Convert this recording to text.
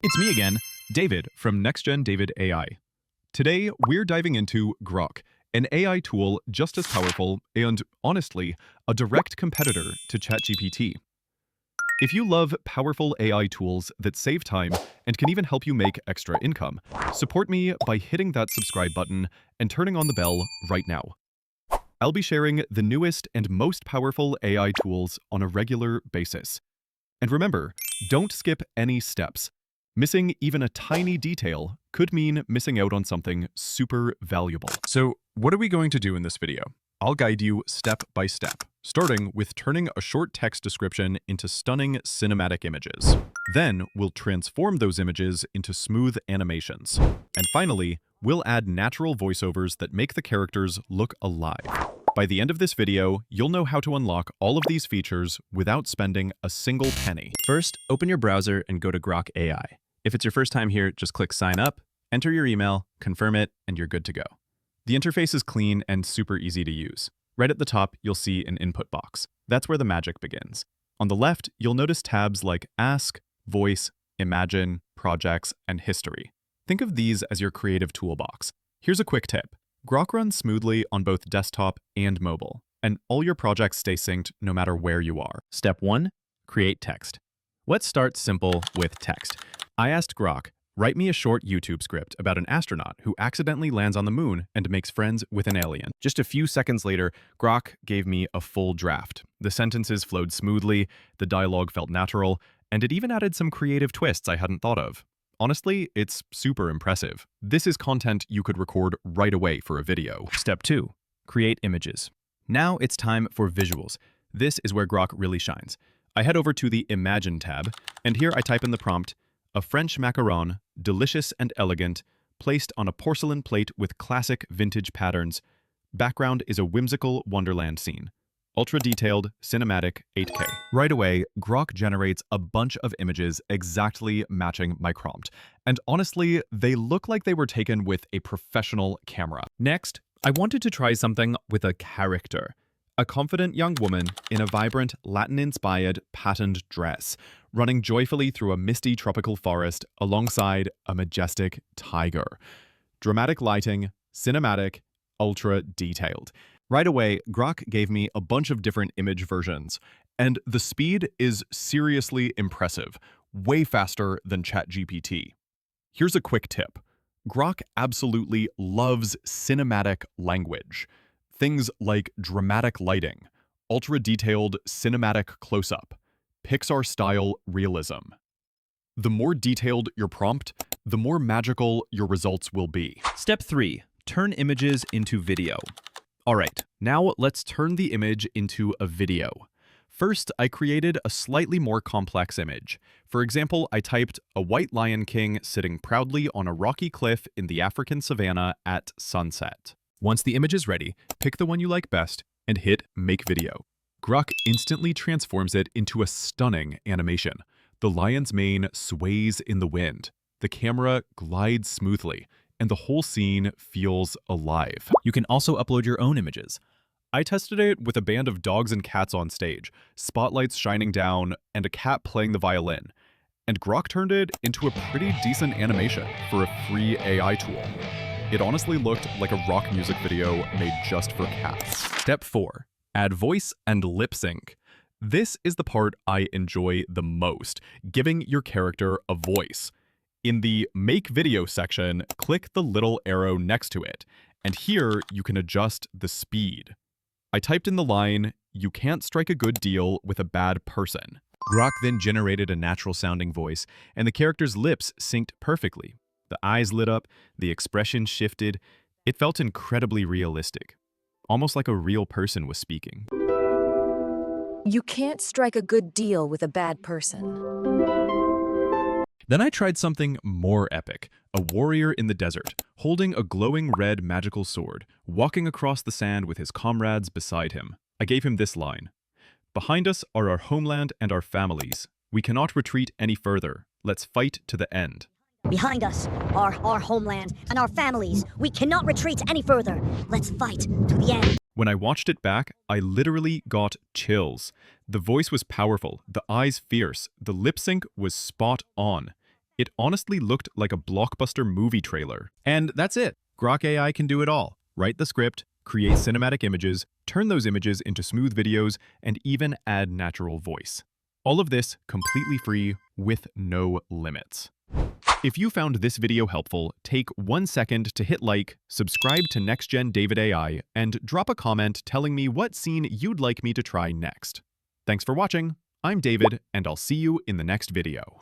It's me again, David from NextGen David AI. Today, we're diving into Grok, an AI tool just as powerful and, honestly, a direct competitor to ChatGPT. If you love powerful AI tools that save time and can even help you make extra income, support me by hitting that subscribe button and turning on the bell right now. I'll be sharing the newest and most powerful AI tools on a regular basis. And remember, don't skip any steps. Missing even a tiny detail could mean missing out on something super valuable. So, what are we going to do in this video? I'll guide you step by step, starting with turning a short text description into stunning cinematic images. Then, we'll transform those images into smooth animations. And finally, we'll add natural voiceovers that make the characters look alive. By the end of this video, you'll know how to unlock all of these features without spending a single penny. First, open your browser and go to Grok AI. If it's your first time here, just click Sign Up, enter your email, confirm it, and you're good to go. The interface is clean and super easy to use. Right at the top, you'll see an input box. That's where the magic begins. On the left, you'll notice tabs like Ask, Voice, Imagine, Projects, and History. Think of these as your creative toolbox. Here's a quick tip. Grok runs smoothly on both desktop and mobile, and all your projects stay synced no matter where you are. Step 1. Create text. Let's start simple with text. I asked Grok, write me a short YouTube script about an astronaut who accidentally lands on the moon and makes friends with an alien. Just a few seconds later, Grok gave me a full draft. The sentences flowed smoothly, the dialogue felt natural, and it even added some creative twists I hadn't thought of. Honestly, it's super impressive. This is content you could record right away for a video. Step 2. Create images. Now it's time for visuals. This is where Grok really shines. I head over to the Imagine tab, and here I type in the prompt, a French macaron, delicious and elegant, placed on a porcelain plate with classic vintage patterns. Background is a whimsical wonderland scene. Ultra-detailed, cinematic, 8K. Right away, Grok generates a bunch of images exactly matching my prompt. And honestly, they look like they were taken with a professional camera. Next, I wanted to try something with a character. A confident young woman in a vibrant, Latin-inspired, patterned dress, running joyfully through a misty tropical forest alongside a majestic tiger. Dramatic lighting, cinematic, ultra-detailed. Right away, Grok gave me a bunch of different image versions, and the speed is seriously impressive, way faster than ChatGPT. Here's a quick tip. Grok absolutely loves cinematic language. Things like dramatic lighting, ultra-detailed cinematic close-up, Pixar-style realism. The more detailed your prompt, the more magical your results will be. Step 3. Turn images into video. Alright, now let's turn the image into a video. First, I created a slightly more complex image. For example, I typed a white lion king sitting proudly on a rocky cliff in the African savanna at sunset. Once the image is ready, pick the one you like best and hit Make Video. Grok instantly transforms it into a stunning animation. The lion's mane sways in the wind. The camera glides smoothly, and the whole scene feels alive. You can also upload your own images. I tested it with a band of dogs and cats on stage, spotlights shining down, and a cat playing the violin. And Grok turned it into a pretty decent animation for a free AI tool. It honestly looked like a rock music video made just for cats. Step 4. Add voice and lip sync. This is the part I enjoy the most, giving your character a voice. In the Make Video section, click the little arrow next to it, and here you can adjust the speed. I typed in the line, "You can't strike a good deal with a bad person." Grok then generated a natural-sounding voice, and the character's lips synced perfectly. The eyes lit up, the expression shifted. It felt incredibly realistic, almost like a real person was speaking. You can't strike a good deal with a bad person. Then I tried something more epic, a warrior in the desert, holding a glowing red magical sword, walking across the sand with his comrades beside him. I gave him this line. "Behind us are our homeland and our families. We cannot retreat any further. Let's fight to the end." Behind us are our homeland and our families. We cannot retreat any further. Let's fight to the end. When I watched it back, I literally got chills. The voice was powerful, the eyes fierce, the lip sync was spot on. It honestly looked like a blockbuster movie trailer. And that's it. Grok AI can do it all. Write the script, create cinematic images, turn those images into smooth videos, and even add natural voice. All of this completely free with no limits. If you found this video helpful, take 1 second to hit like, subscribe to NextGen David AI, and drop a comment telling me what scene you'd like me to try next. Thanks for watching. I'm David, and I'll see you in the next video.